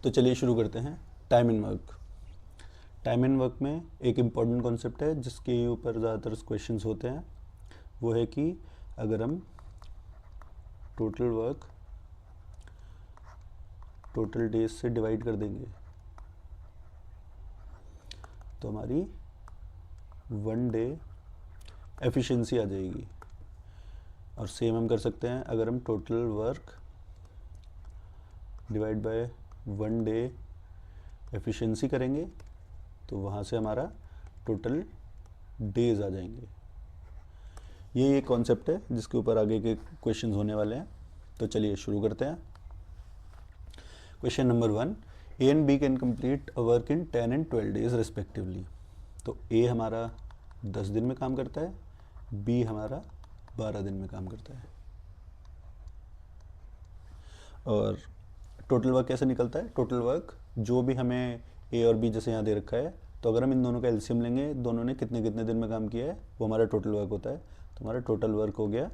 तो चलिए शुरू करते हैं time in work. Time in work में एक इम्पॉर्टेंट कॉन्सेप्ट है जिसके ऊपर ज़्यादातर क्वेश्चंस होते हैं, वो है कि अगर हम टोटल वर्क टोटल डेज से डिवाइड कर देंगे तो हमारी वन डे एफिशिएंसी आ जाएगी। और सेम हम कर सकते हैं, अगर हम total work divide by one day efficiency करेंगे तो वहाँ से हमारा टोटल डेज आ जाएंगे। ये एक कॉन्सेप्ट है जिसके ऊपर आगे के क्वेश्चंस होने वाले हैं। तो चलिए शुरू करते हैं। Question number 1, A and B can complete a work in 10 and 12 days respectively. तो ए हमारा 10 दिन में काम करता है, बी हमारा 12 दिन में काम करता है। और टोटल वर्क कैसे निकलता है? टोटल वर्क जो भी हमें ए और बी जैसे यहाँ दे रखा है, तो अगर हम इन दोनों का एलसीएम लेंगे, दोनों ने कितने कितने दिन में काम किया है, वो हमारा टोटल वर्क होता है। तो हमारा टोटल वर्क हो गया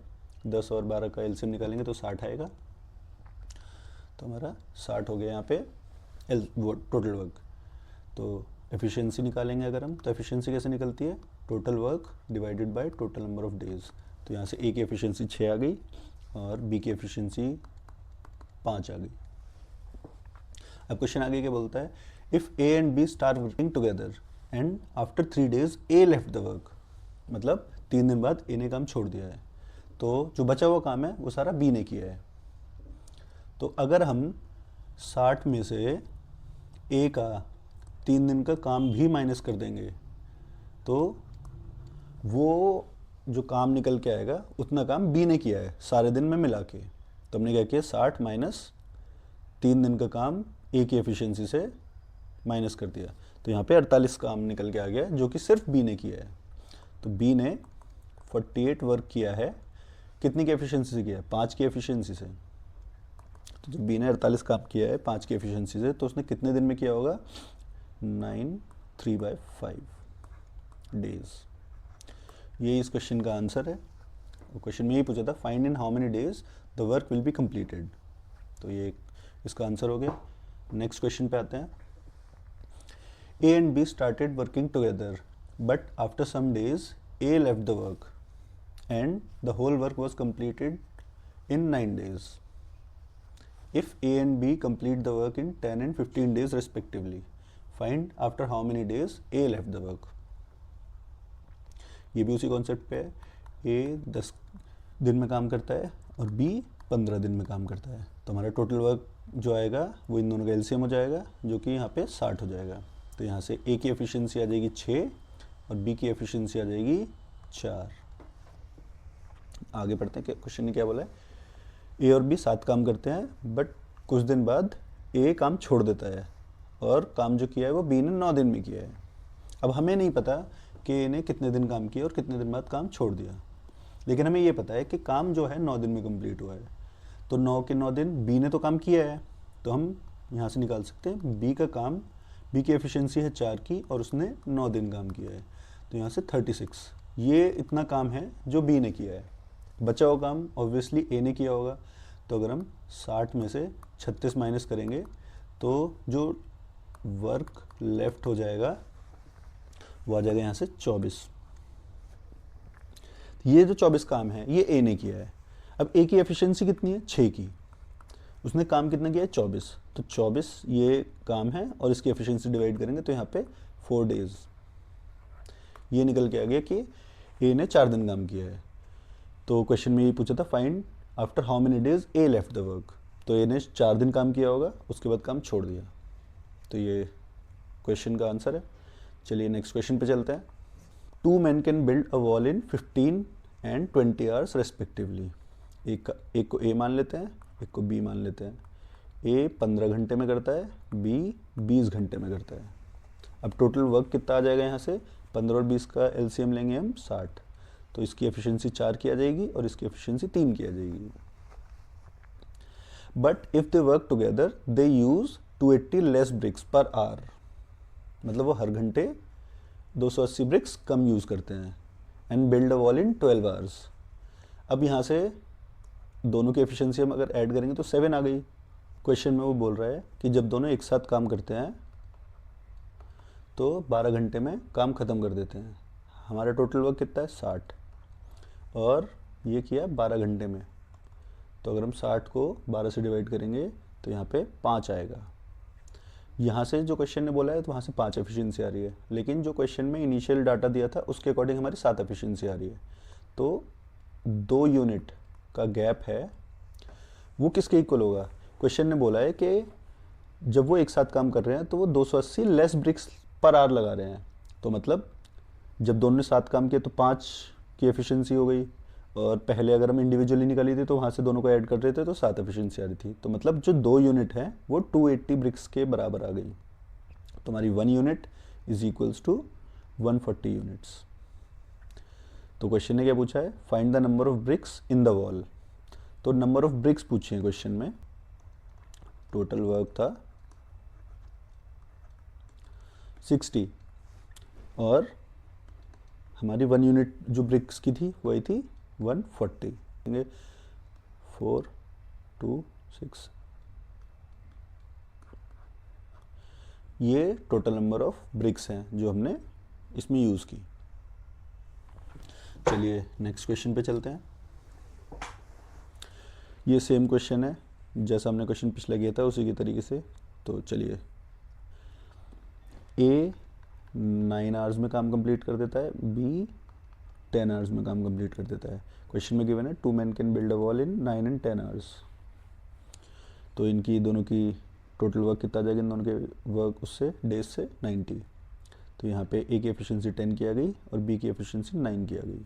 10 और 12 का एलसीएम निकालेंगे तो 60 आएगा। तो हमारा 60 हो गया यहाँ पे टोटल वर्क। तो एफिशिएंसी निकालेंगे अगर हम, तो एफिशिएंसी कैसे निकलती है? Total work divided by total number of days. तो यहाँ से ए की एफिशिएंसी 6 आ गई और बी की एफिशिएंसी 5 आ गई। अब क्वेश्चन आगे क्या बोलता है? If A and B start working together and after 3 days A left the work. मतलब 3 दिन बाद ए ने काम छोड़ दिया है, तो जो बचा हुआ काम है वो सारा बी ने किया है। तो अगर हम 60 में से ए का 3 दिन का काम भी माइनस कर देंगे तो वो जो काम निकल के आएगा उतना काम बी ने किया है सारे दिन में मिला के। तो हमने क्या किया, 60 माइनस 3 दिन का काम ए की एफिशिएंसी से माइनस कर दिया। तो यहाँ पे 48 काम निकल के आ गया जो कि सिर्फ बी ने किया है। तो बी ने 48 वर्क किया है, कितनी की एफिशिएंसी से किया है? 5 की एफिशिएंसी से। तो जब बी ने 48 काम किया है 5 की एफिशिएंसी से, तो उसने कितने दिन में किया होगा? 9 3/5 डेज। ये इस क्वेश्चन का आंसर है। क्वेश्चन में यही पूछा था, find in how many days the work will be completed. तो ये इसका आंसर हो गया। नेक्स्ट क्वेश्चन पे आते हैं। A and B started working together but after some days A left the work and the whole work was completed in 9 days. If A and B complete the work in 10 and 15 days respectively, find after how many days A left the work. ये भी उसी concept पे है। A 10 दिन में काम करता है और B 15 दिन में काम करता है। तो हमारा टोटल वर्क जो आएगा वो इन दोनों का एलसीएम हो जाएगा, जो कि यहाँ पे 60 हो जाएगा। तो यहाँ से A की एफिशिएंसी आ जाएगी 6 और B की एफिशिएंसी आ जाएगी 4। आगे पढ़ते हैं, क्वेश्चन ने क्या बोला है? ए और बी 7 काम करते हैं बट कुछ दिन बाद ए काम छोड़ देता है और काम जो किया है वो बी ने 9 दिन में किया है। अब हमें नहीं पता कि ए ने कितने दिन काम किया और कितने दिन बाद काम छोड़ दिया, लेकिन हमें ये पता है कि काम जो है 9 दिन में कंप्लीट हुआ है। तो 9 के 9 दिन बी ने तो काम किया है, तो हम यहाँ से निकाल सकते हैं बी का काम। बी की एफिशिएंसी है 4 की और उसने 9 दिन काम किया है, तो यहाँ से 36। ये इतना काम है जो बी ने किया है। बचा हुआ काम ऑब्वियसली ए ने किया होगा। तो अगर हम 60 में से 36 माइनस करेंगे तो जो वर्क लेफ्ट हो जाएगा वो आ जाएगा यहाँ से 24। ये जो 24 काम है ये ए ने किया है। अब ए की एफिशिएंसी कितनी है? 6 की। उसने काम कितना किया है? 24। तो 24 ये काम है और इसकी एफिशिएंसी डिवाइड करेंगे तो यहाँ पे 4 डेज। ये निकल के आ गया कि ए ने 4 दिन काम किया है। तो क्वेश्चन में ये पूछा था, find after how many days A left the work. तो ए ने 4 दिन काम किया होगा, उसके बाद काम छोड़ दिया। तो ये क्वेश्चन का आंसर है। चलिए नेक्स्ट क्वेश्चन पे चलते हैं। 2 men can build a wall in 15 and 20 hours respectively. एक को ए मान लेते हैं, एक को बी मान लेते हैं। ए 15 घंटे में करता है, बी 20 घंटे में करता है। अब टोटल वर्क कितना आ जाएगा? यहाँ से 15 और 20 का एलसीएम लेंगे हम 60। तो इसकी एफिशिएंसी 4 की आ जाएगी और इसकी एफिशिएंसी 3 की आ जाएगी। But if they work together they use 280 less bricks per hour. मतलब वो हर घंटे 280 ब्रिक्स कम यूज करते हैं। And build a wall in 12 hours. अब यहाँ से दोनों की एफिशिएंसी हम अगर ऐड करेंगे तो 7 आ गई। क्वेश्चन में वो बोल रहा है कि जब दोनों एक साथ काम करते हैं तो 12 घंटे में काम ख़त्म कर देते हैं। हमारा टोटल वर्क कितना है 60, और ये किया 12 घंटे में। तो अगर हम 60 को 12 से डिवाइड करेंगे तो यहाँ पे 5 आएगा। यहाँ से जो क्वेश्चन ने बोला है तो वहाँ से 5 एफिशिएंसी आ रही है, लेकिन जो क्वेश्चन में इनिशियल डाटा दिया था उसके अकॉर्डिंग हमारी 7 एफिशिएंसी आ रही है। तो 2 यूनिट का गैप है, वो किसके इक्वल होगा? क्वेश्चन ने बोला है कि जब वो एक साथ काम कर रहे हैं तो वो 280 लेस ब्रिक्स पर आवर लगा रहे हैं। तो मतलब जब दोनों ने साथ काम किया तो 5 की एफिशिएंसी हो गई, और पहले अगर हम इंडिविजुअली निकाली थी तो वहाँ से दोनों को ऐड कर रहे थे तो 7 एफिशिएंसी आ रही थी। तो मतलब जो 2 यूनिट है वो 280 ब्रिक्स के बराबर आ गई। तो हमारी 1 unit is equals to 140 units. तो क्वेश्चन ने क्या पूछा है? Find the number of bricks in the wall. तो नंबर ऑफ ब्रिक्स पूछे हैं क्वेश्चन में। टोटल वर्क था 60, और हमारी 1 यूनिट जो ब्रिक्स की थी वही थी 140। 4 2 6, ये टोटल नंबर ऑफ ब्रिक्स हैं जो हमने इसमें यूज़ की। चलिए नेक्स्ट क्वेश्चन पे चलते हैं। ये सेम क्वेश्चन है जैसा हमने क्वेश्चन पिछला किया था उसी के तरीके से। तो चलिए, ए 9 आवर्स में काम कंप्लीट कर देता है, बी 10 आवर्स में काम कंप्लीट कर देता है। क्वेश्चन में गिवन है 2 men can build a wall in 9 and 10 hours. तो इनकी दोनों की टोटल वर्क कितना आ जाएगा? इन दोनों के वर्क उससे डेज से 90। तो यहाँ पे ए की एफिशिएंसी 10 की आ गई और बी की एफिशिएंसी 9 की आ गई।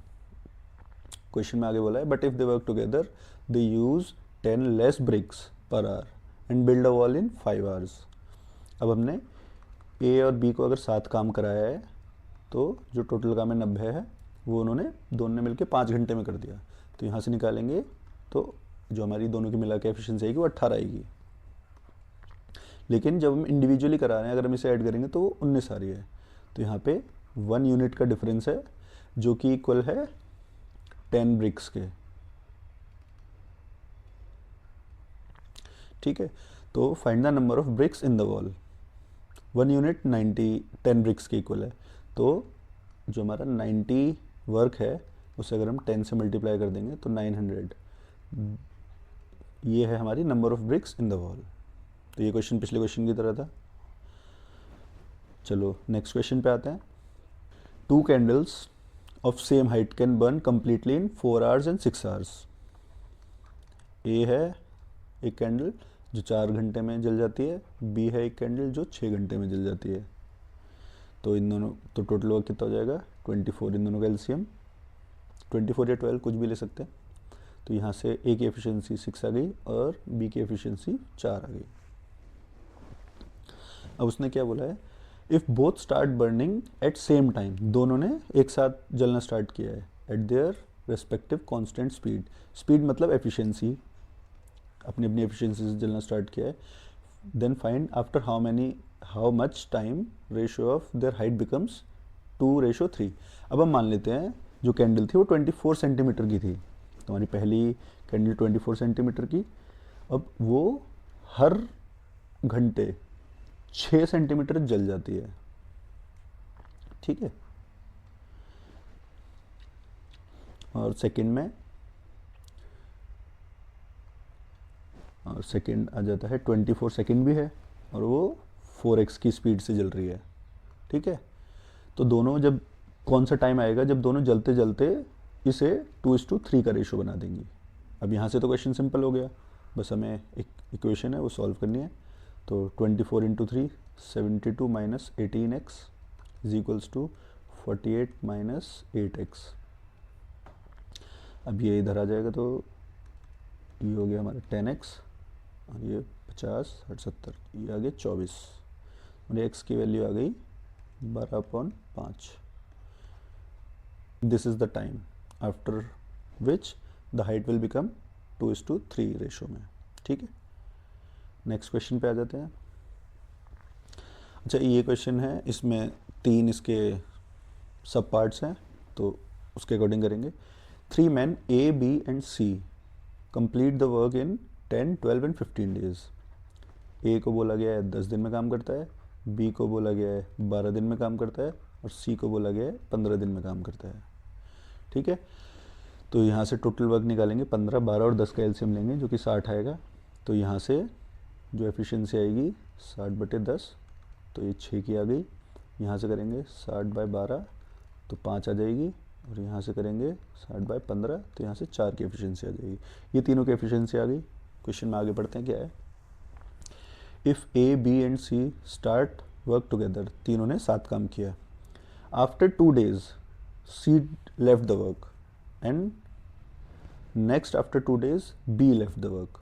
क्वेश्चन में आगे बोला है but if they work together they use 10 less bricks per hour and build a wall in 5 hours. अब हमने ए और बी को अगर साथ काम कराया है तो जो टोटल काम है 90 है, वो उन्होंने दोनों ने मिलकर 5 घंटे में कर दिया। तो यहाँ से निकालेंगे तो जो हमारी दोनों की मिला के एफिशिएंसी आएगी वो 18 आएगी। लेकिन जब हम इंडिविजुअली करा रहे हैं, अगर हम इसे ऐड करेंगे तो वो 19 आ रही है। तो यहाँ पे 1 यूनिट का डिफरेंस है जो कि इक्वल है 10 ब्रिक्स के। ठीक है, तो find the number of bricks in the wall. 1 unit 10 bricks के इक्वल है। तो जो हमारा 90 वर्क है उसे अगर हम 10 से मल्टीप्लाई कर देंगे तो 900, ये है हमारी number of bricks in the wall. तो ये क्वेश्चन पिछले क्वेश्चन की तरह था। चलो नेक्स्ट क्वेश्चन पे आते हैं। 2 candles of same height can burn completely in 4 hours and 6 hours. A है एक कैंडल जो 4 घंटे में जल जाती है, बी है एक कैंडल जो 6 घंटे में जल जाती है। तो इन दोनों तो टोटल वर्क कितना हो जाएगा? 24। इन दोनों का एलसीएम 24 या 12 कुछ भी ले सकते हैं। तो यहाँ से ए की एफिशिएंसी 6 आ गई और बी की एफिशिएंसी 4 आ गई। अब उसने क्या बोला है? If both start burning at same time, दोनों ने एक साथ जलना स्टार्ट किया है at their respective constant speed. Speed मतलब एफिशिएंसी, अपनी अपनी एफिशिएंसी से जलना स्टार्ट किया है। Then find after how much time ratio of their height becomes 2:3। अब हम मान लेते हैं जो कैंडल थी वो 24 सेंटीमीटर की थी। तो हमारी पहली कैंडल 24 सेंटीमीटर की, अब वो हर घंटे 6 सेंटीमीटर जल जाती है। ठीक है, और सेकंड में और सेकंड आ जाता है 24 सेकंड भी है और वो 4x की स्पीड से जल रही है। ठीक है, तो दोनों जब कौन सा टाइम आएगा जब दोनों जलते जलते इसे 2:3 का रेशो बना देंगी। अब यहाँ से तो क्वेश्चन सिंपल हो गया, बस हमें एक इक्वेशन है वो सॉल्व करनी है। तो 24 into 3 72 minus 18x is equals to 48 minus 8x। अब ये इधर आ जाएगा तो ये हो गया हमारा 10x और ये 50 60 70, ये आ गया 24 और x की वैल्यू आ गई 12/5। This is the time after which the height will become 2:3 ratio में। ठीक है, नेक्स्ट क्वेश्चन पे आ जाते हैं। अच्छा, ये क्वेश्चन है, इसमें 3 इसके सब पार्ट्स हैं तो उसके अकॉर्डिंग करेंगे। 3 men A, B and C complete the work in 10, 12 and 15 days. ए को बोला गया है 10 दिन में काम करता है, बी को बोला गया है 12 दिन में काम करता है, और सी को बोला गया है 15 दिन में काम करता है। ठीक है, तो यहाँ से टोटल वर्क निकालेंगे, 15, 12 और 10 का एलसीएम लेंगे जो कि 60 आएगा। तो यहाँ से जो एफिशिएंसी आएगी 60/10, तो ये 6 की आ गई। यहाँ से करेंगे 60/12 तो 5 आ जाएगी, और यहाँ से करेंगे 60/15 तो यहाँ से 4 की एफिशिएंसी आ जाएगी। ये तीनों की एफिशिएंसी आ गई। क्वेश्चन में आगे बढ़ते हैं, क्या है। If A B and C start work together, तीनों ने साथ काम किया। After 2 days C left the work and next after 2 days B left the work.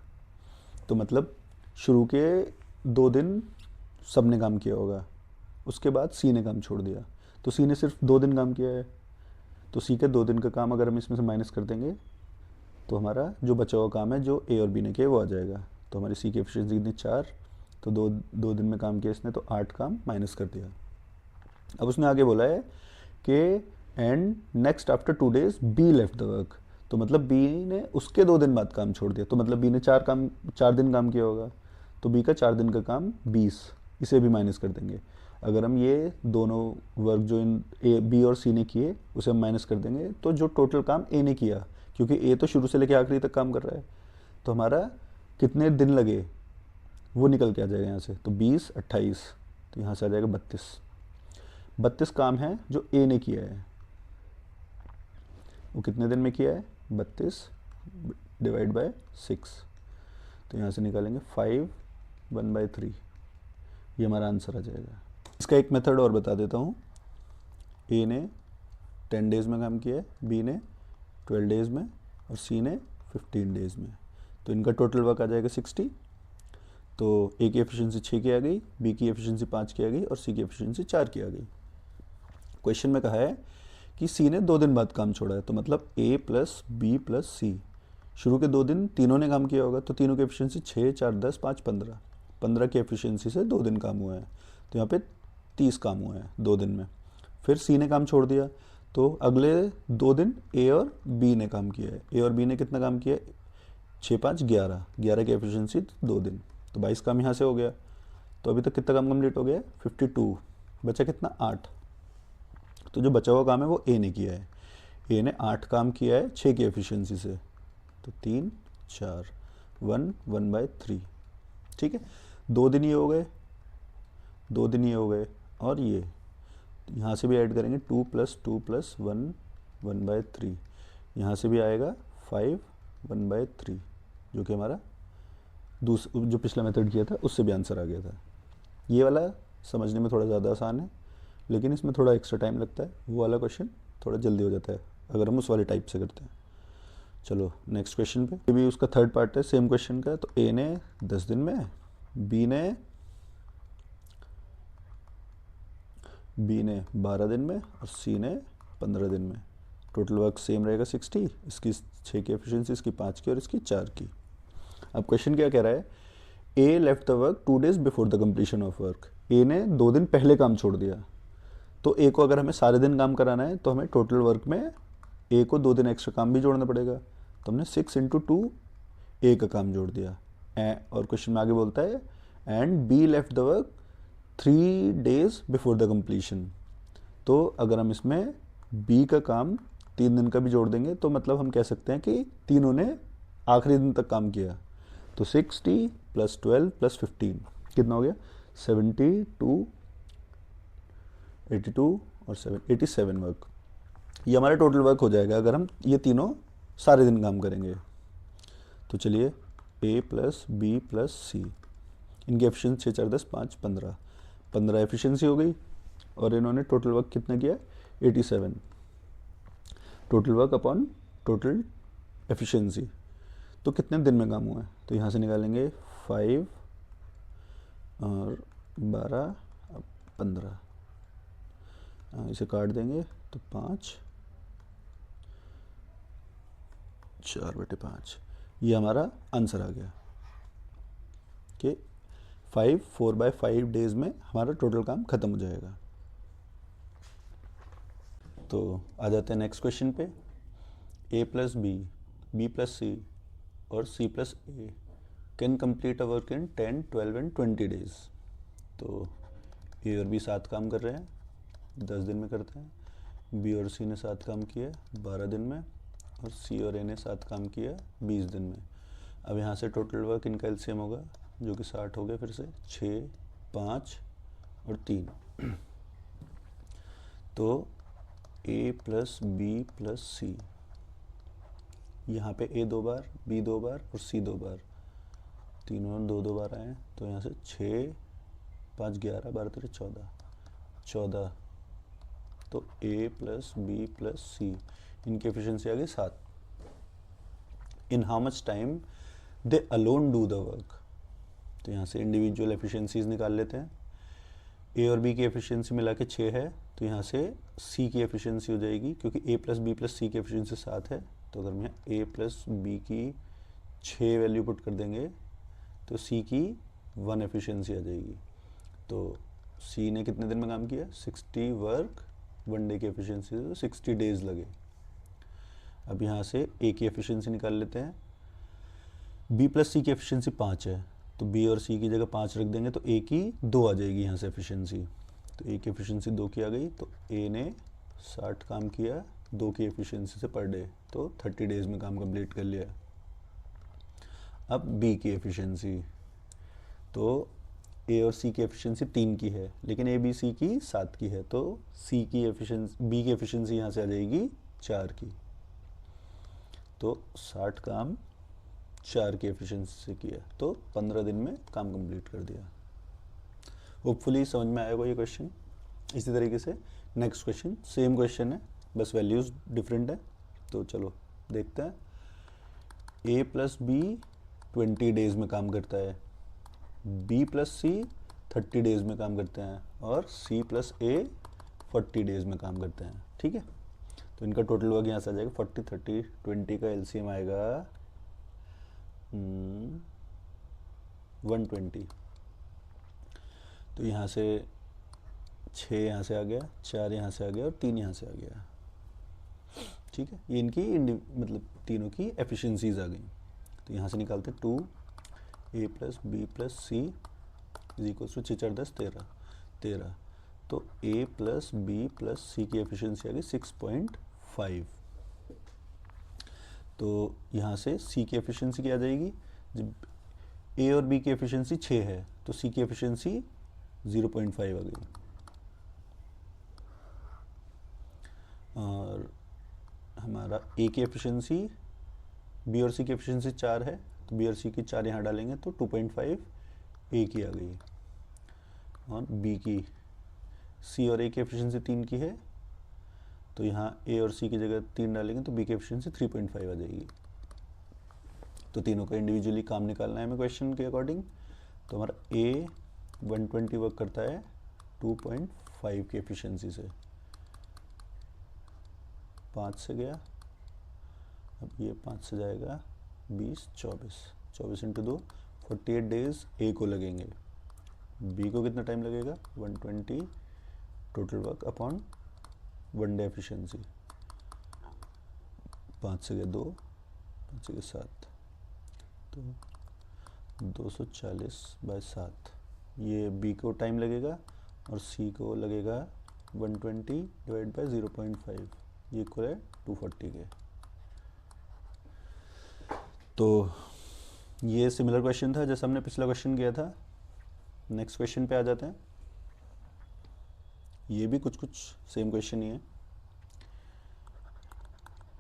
तो मतलब शुरू के 2 दिन सब ने काम किया होगा, उसके बाद सी ने काम छोड़ दिया। तो सी ने सिर्फ 2 दिन काम किया है, तो सी के 2 दिन का काम अगर हम इसमें से माइनस कर देंगे तो हमारा जो बचा हुआ काम है जो ए और बी ने किया वो आ जाएगा। तो हमारी सी की एफिशिएंसी कितनी, 4। तो दो दिन में काम किया इसने, तो 8 काम माइनस कर दिया। अब उसने आगे बोला है कि and next after 2 days B left the work. तो मतलब बी ने उसके 2 दिन बाद काम छोड़ दिया, तो मतलब बी ने 4 दिन काम किया होगा, तो बी का 4 दिन का काम 20, इसे भी माइनस कर देंगे। अगर हम ये दोनों वर्क जो इन ए बी और सी ने किए उसे हम माइनस कर देंगे, तो जो टोटल काम ए ने किया, क्योंकि ए तो शुरू से लेकर आखिरी तक काम कर रहा है, तो हमारा कितने दिन लगे वो निकल के आ जाएगा यहाँ से। तो 20, 28, तो यहाँ से आ जाएगा 32 काम है जो ए ने किया है। वो कितने दिन में किया है, 32 डिवाइड बाय 6, तो यहाँ से निकालेंगे 5, 1/3, ये हमारा आंसर आ जाएगा। इसका एक मेथड और बता देता हूँ। ए ने 10 days में काम किया है, बी ने 12 days में, और सी ने 15 days में। तो इनका टोटल वर्क आ जाएगा 60। तो ए की एफिशिएंसी 6 की आ गई, बी की एफिशिएंसी 5 की आ गई, और सी की एफिशिएंसी 4 की आ गई। क्वेश्चन में कहा है कि सी ने 2 दिन बाद काम छोड़ा है, तो मतलब ए प्लस बी प्लस सी, शुरू के 2 दिन तीनों ने काम किया होगा, तो तीनों की एफिशिएंसी 6, 4, 10, 5, 15, 15 की एफिशिएंसी से 2 दिन काम हुआ है, तो यहाँ पे 30 काम हुआ है 2 दिन में। फिर सी ने काम छोड़ दिया, तो अगले 2 दिन ए और बी ने काम किया है। ए और बी ने कितना काम किया है, 6, 5, 11, 11 की एफिशिएंसी 2 दिन, तो 22 काम यहाँ से हो गया। तो अभी तक कितना काम कंप्लीट हो गया है, 52, बचा कितना, 8। तो जो बचा हुआ काम है वो ए ने किया है। ए ने 8 काम किया है 6 की एफिशिएंसी से, तो 3, 4, 1, 1/3। ठीक है, 2 दिन ये हो गए, 2 दिन ये हो गए, और ये यहाँ से भी ऐड करेंगे 2 + 2 + 1, 1/3। यहाँ से भी आएगा 5, 1/3, जो कि हमारा जो पिछला मेथड किया था उससे भी आंसर आ गया था। ये वाला समझने में थोड़ा ज़्यादा आसान है, लेकिन इसमें थोड़ा एक्स्ट्रा टाइम लगता है। वो वाला क्वेश्चन थोड़ा जल्दी हो जाता है अगर हम उस वाले टाइप से करते हैं। चलो नेक्स्ट क्वेश्चन पे, ये भी उसका थर्ड पार्ट है सेम क्वेश्चन का। तो ए ने 10 दिन में, बी ने 12 दिन में, और सी ने 15 दिन में। टोटल वर्क सेम रहेगा 60, इसकी 6 की एफिशिएंसी, इसकी 5 की, और इसकी 4 की। अब क्वेश्चन क्या कह रहा है, A left the work 2 days before the completion of work. A ने 2 दिन पहले काम छोड़ दिया, तो ए को अगर हमें सारे दिन काम कराना है तो हमें टोटल वर्क में ए को 2 दिन एक्स्ट्रा काम भी जोड़ना पड़ेगा। तो हमने 6 × 2 ए का काम जोड़ दिया। और क्वेश्चन में आगे बोलता है and B left the work 3 days before the completion. तो अगर हम इसमें बी का काम 3 दिन का भी जोड़ देंगे तो मतलब हम कह सकते हैं कि तीनों ने आखिरी दिन तक काम किया। तो 60 + 12 + 15 कितना हो गया, 72, 82 और 7, 87 वर्क। ये हमारा टोटल वर्क हो जाएगा अगर हम ये तीनों सारे दिन काम करेंगे। तो चलिए ए प्लस बी प्लस सी, इनकी एफिशिएंसी 6, 4, 10, 5, 15, 15 एफिशिएंसी हो गई, और इन्होंने टोटल वर्क कितना किया, 87। Total work upon total efficiency, तो कितने दिन में काम हुआ है। तो यहाँ से निकालेंगे 5 और 12, 15, इसे काट देंगे तो 5, 4/5, ये हमारा आंसर आ गया कि 4/5 डेज में हमारा टोटल काम खत्म हो जाएगा। तो आ जाते हैं नेक्स्ट क्वेश्चन पे। A plus B, B plus C और C plus A can complete a work in 10, 12 and 20 days. तो ए और बी 7 काम कर रहे हैं, 10 दिन में करते हैं। बी और सी ने 7 काम किया 12 दिन में, और सी और ए ने 7 काम किया 20 दिन में। अब यहाँ से टोटल वर्क इनका एलसीएम होगा जो कि 60 हो गया, फिर से 6, 5 और 3। तो ए प्लस बी प्लस सी, यहाँ पे ए 2 बार, बी 2 बार और सी 2 बार, तीनों 2 2 बार आए। तो यहाँ से 6, 5, 11, 12, 13, 14, 14। तो ए प्लस बी प्लस सी, इनकी एफिशिएंसी आ गई 7। In how much time they alone do the work. तो यहाँ से इंडिविजुअल एफिशिएंसीज निकाल लेते हैं। ए और बी की एफिशिएंसी मिला के 6 है, तो यहाँ से सी की एफिशिएंसी हो जाएगी, क्योंकि ए प्लस बी प्लस सी की एफिशिएंसी 7 है। तो अगर हम यहाँ ए प्लस बी की 6 वैल्यू पुट कर देंगे तो सी की 1 एफिशिएंसी आ जाएगी। तो सी ने कितने दिन में काम किया? 60 वर्क 1 डे की एफिशिएंसी, तो 60 डेज लगे। अब यहाँ से ए की एफिशिएंसी निकाल लेते हैं। बी प्लस सी की एफिशिएंसी 5 है, तो बी और सी की जगह 5 रख देंगे तो ए की 2 आ जाएगी यहाँ से एफिशिएंसी। तो ए की एफिशिएंसी 2 की आ गई, तो ए ने 60 काम किया 2 की एफिशिएंसी से पर डे, तो 30 डेज में काम कंप्लीट कर लिया। अब बी की एफिशिएंसी, तो ए और सी की एफिशिएंसी 3 की है, लेकिन ए बी सी की 7 की है, तो सी की एफिशिएंसी, बी की एफिशिएंसी यहाँ से आ जाएगी 4 की। तो 60 काम 4 की एफिशिएंसी से किया, तो 15 दिन में काम कंप्लीट कर दिया। होपफुली समझ में आएगा ये क्वेश्चन। इसी तरीके से नेक्स्ट क्वेश्चन, सेम क्वेश्चन है, बस वैल्यूज डिफरेंट है। तो चलो देखते हैं। ए प्लस बी 20 डेज में काम करता है, बी प्लस सी 30 डेज में काम करते हैं, और सी प्लस ए 40 डेज में काम करते हैं। ठीक है, तो इनका टोटल वर्क यहाँ से आ जाएगा 40, 30, 20 का एलसीएम आएगा 120। तो यहाँ से 6 यहाँ से आ गया, 4 यहाँ से आ गया और 3 यहाँ से आ गया। ठीक है, ये इनकी मतलब तीनों की एफिशिएंसीज आ गई। तो यहाँ से निकालते 2 A plus B plus C is equal to 6, 4, 10, 13। तो A plus B plus C की एफिशिएंसी आ गई 6.5। तो यहाँ से सी की एफिशिएंसी क्या आ जाएगी? जब ए और बी की एफिशिएंसी 6 है, तो सी की एफिशिएंसी 0.5 आ गई। और हमारा ए की एफिशिएंसी, बी और सी की एफिशिएंसी 4 है, तो बी और सी की 4 यहाँ डालेंगे तो 2.5 ए की आ गई। और बी की, सी और ए की एफिशिएंसी 3 की है, तो यहाँ ए और सी की जगह 3 डालेंगे तो बी की एफिशिएंसी 3.5 आ जाएगी। तो तीनों का इंडिविजुअली काम निकालना है हमें क्वेश्चन के अकॉर्डिंग। तो हमारा ए 120 वर्क करता है 2.5 की एफिशिएंसी से, 5 से गया, अब ये 5 से जाएगा 20, 24 इंटू 2, 48 डेज ए को लगेंगे। बी को कितना टाइम लगेगा? 120 total work upon 1 day efficiency, 5 से गया 2, 5 से गया 7, तो 240/7। ये बी को टाइम लगेगा और सी को लगेगा 120 डिवाइड बाई 0.5, ये इक्वल है 240 के। तो ये सिमिलर क्वेश्चन था जैसे हमने पिछला क्वेश्चन किया था। नेक्स्ट क्वेश्चन पे आ जाते हैं। ये भी कुछ सेम क्वेश्चन ही है।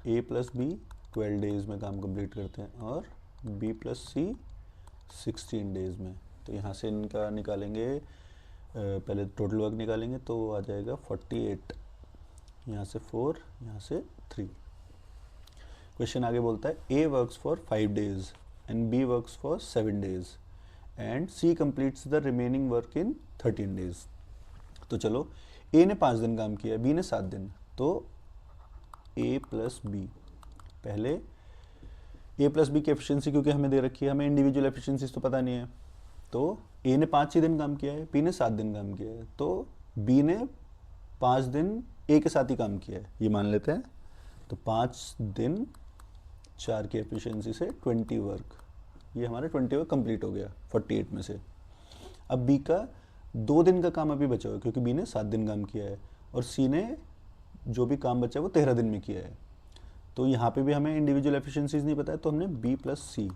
ए प्लस बी 12 डेज में काम कंप्लीट करते हैं और बी प्लस सी 16 डेज में। तो यहाँ से इनका निकालेंगे, पहले टोटल वर्क निकालेंगे तो आ जाएगा 48, यहाँ से 4, यहाँ से 3। क्वेश्चन आगे बोलता है A works for 5 days and B works for 7 days and C completes the remaining work in 13 days. तो चलो, ए ने 5 दिन काम किया, बी ने 7 दिन, तो ए प्लस बी, पहले ए प्लस बी की एफिशिएंसी क्योंकि हमें दे रखी है, हमें इंडिविजुअल एफिशिएंसीज तो पता नहीं है, तो ए ने 5 ही दिन काम किया है, बी ने 7 दिन काम किया है, तो बी ने 5 दिन ए के साथ ही काम किया है, ये मान लेते हैं। तो 5 दिन 4 की एफिशिएंसी से 20 वर्क ये हमारा 20 वर्क कंप्लीट हो गया 48 में से। अब बी का 2 दिन का काम अभी बचा हुआ है क्योंकि बी ने 7 दिन काम किया है और सी ने जो भी काम बचा है वो 13 दिन में किया है। तो यहाँ पे भी हमें इंडिविजुअल एफिशिएंसीज नहीं पता है, तो हमने बी प्लस सी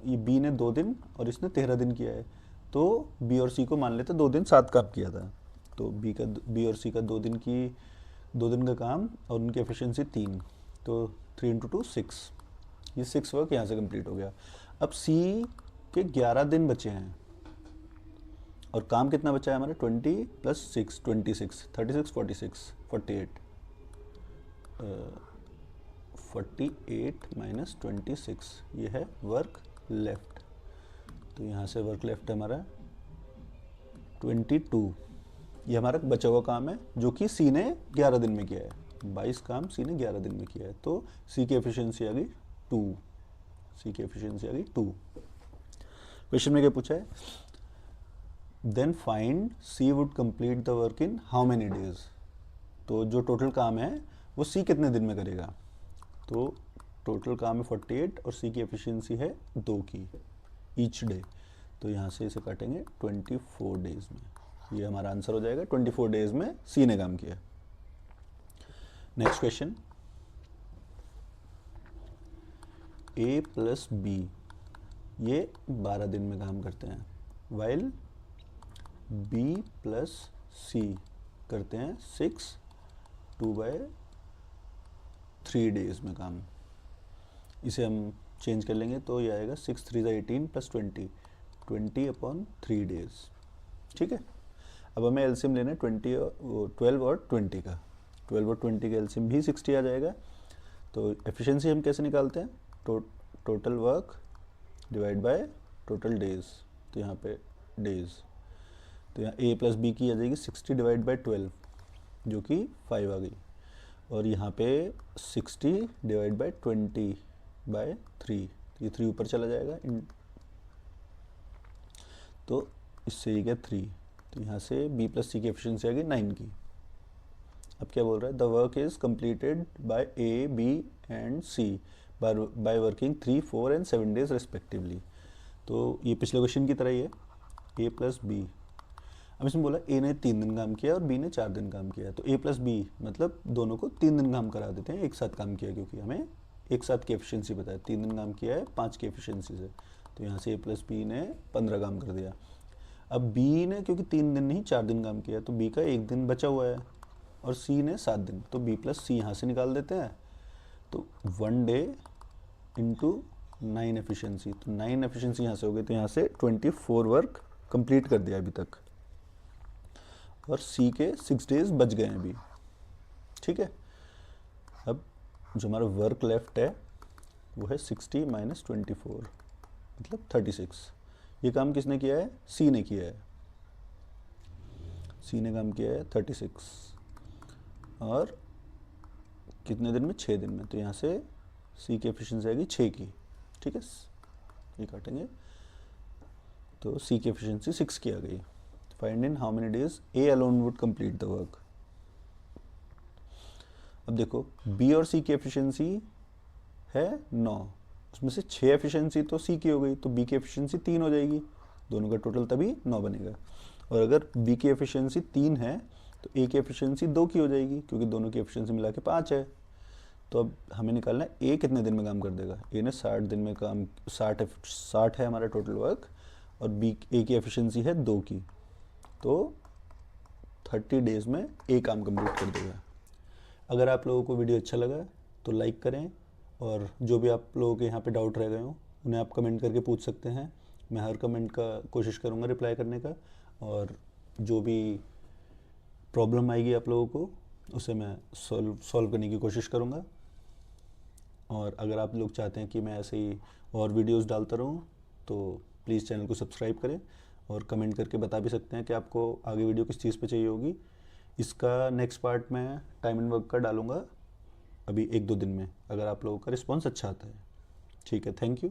बी ने 2 दिन और इसने 13 दिन किया है, तो बी और सी को मान लेते 2 दिन 7 काम किया था। तो बी और सी का 2 दिन का काम और उनकी एफिशिएंसी 3, तो 3 इंटू 2 6। ये 6 वर्क यहाँ से कंप्लीट हो गया। अब सी के 11 दिन बचे हैं और काम कितना बचा है हमारा 20 प्लस 6 26 36 46 48 48 माइनस 26 ये है वर्क लेफ्ट। तो यहाँ से वर्क लेफ्ट है हमारा 22। ये हमारा बचा हुआ काम है जो कि सी ने 11 दिन में किया है। 22 काम सी ने 11 दिन में किया है, तो सी की एफिशिएंसी आ गई 2। सी की एफिशिएंसी आ गई 2। क्वेश्चन में क्या पूछा है, then find C would complete the work in how many days. तो जो टोटल काम है वो सी कितने दिन में करेगा। तो टोटल काम है 48 और सी की एफिशिएंसी है 2 की ईच डे। तो यहाँ से इसे काटेंगे 24 डेज में। ये हमारा आंसर हो जाएगा 24 डेज में सी ने काम किया। नेक्स्ट क्वेश्चन, ए प्लस बी ये 12 दिन में काम करते हैं, वाइल बी प्लस सी करते हैं 2/3 डेज में काम। इसे हम चेंज कर लेंगे तो ये आएगा 6 3 18 प्लस 20/3 डेज। ठीक है, अब हमें एलसीएम लेना है 12 और 20 का। 12 और 20 का एलसीएम भी 60 आ जाएगा। तो एफिशिएंसी हम कैसे निकालते हैं, total work divide by total days. तो यहाँ पे डेज, तो यहाँ ए प्लस बी की आ जाएगी 60 डिवाइड बाय 12 जो कि 5 आ गई, और यहाँ पे 60 डिवाइड बाय 20/3, ये 3 ऊपर चला जाएगा तो इससे ये क्या 3। तो यहाँ से बी प्लस सी की एफिशिएंसी आ गई 9 की। अब क्या बोल रहा है, the work is completed by A B and C by working 3 4 and 7 days respectively. तो ये पिछले क्वेश्चन की तरह ही है, ए प्लस बी। अब इसमें बोला ए ने 3 दिन काम किया और बी ने 4 दिन काम किया, तो ए प्लस बी मतलब दोनों को 3 दिन काम करा देते हैं, एक साथ काम किया, क्योंकि हमें एक साथ की एफिशिएंसी पता है। 3 दिन काम किया है 5 की एफिशिएंसी से, तो यहाँ से ए प्लस बी ने 15 काम कर दिया। अब बी ने क्योंकि 3 दिन नहीं 4 दिन काम किया, तो बी का 1 दिन बचा हुआ है और सी ने 7 दिन, तो बी प्लस सी यहाँ से निकाल देते हैं। तो 1 डे इंटू 9 एफिशिएंसी, तो 9 एफिशिएंसी यहाँ से हो गई, तो यहाँ से 24 वर्क कंप्लीट कर दिया अभी तक, और सी के 6 डेज बच गए हैं अभी। ठीक है, अब जो हमारा वर्क लेफ्ट है वो है 60 माइनस 24 मतलब 36। ये काम किसने किया है, सी ने किया है। सी ने काम किया है 36 और कितने दिन में, 6 दिन में। तो यहाँ से सी की एफिशिएंसी आएगी 6 की। ठीक है, ये काटेंगे तो सी की एफिशिएंसी 6 की आ गई। Find in how many days A alone would complete the work. अब देखो बी और सी की एफिशिएंसी है 9, उसमें से 6 एफिशिएंसी तो सी की हो गई, तो बी की एफिशिएंसी 3 हो जाएगी, दोनों का टोटल तभी 9 बनेगा। और अगर बी की एफिशिएंसी 3 है तो ए की एफिशिएंसी 2 की हो जाएगी, क्योंकि दोनों की एफिशिएंसी मिला के 5 है। तो अब हमें निकालना है ए कितने दिन में काम कर देगा। ए ने 60 दिन में काम, 60 है हमारा टोटल वर्क, और बी ए की एफिशिएंसी है 2 की, तो 30 डेज में ए काम कंप्लीट कर देगा। अगर आप लोगों को वीडियो अच्छा लगा तो लाइक करें, और जो भी आप लोगों के यहाँ पे डाउट रह गए हों उन्हें आप कमेंट करके पूछ सकते हैं। मैं हर कमेंट का कोशिश करूँगा रिप्लाई करने का, और जो भी प्रॉब्लम आएगी आप लोगों को उसे मैं सॉल्व करने की कोशिश करूँगा। और अगर आप लोग चाहते हैं कि मैं ऐसे ही और वीडियोस डालता रहूँ तो प्लीज़ चैनल को सब्सक्राइब करें, और कमेंट करके बता भी सकते हैं कि आपको आगे वीडियो किस चीज़ पे चाहिए होगी। इसका नेक्स्ट पार्ट मैं टाइम एंड वर्क का डालूँगा अभी 1-2 दिन में, अगर आप लोगों का रिस्पॉन्स अच्छा आता है। ठीक है, थैंक यू।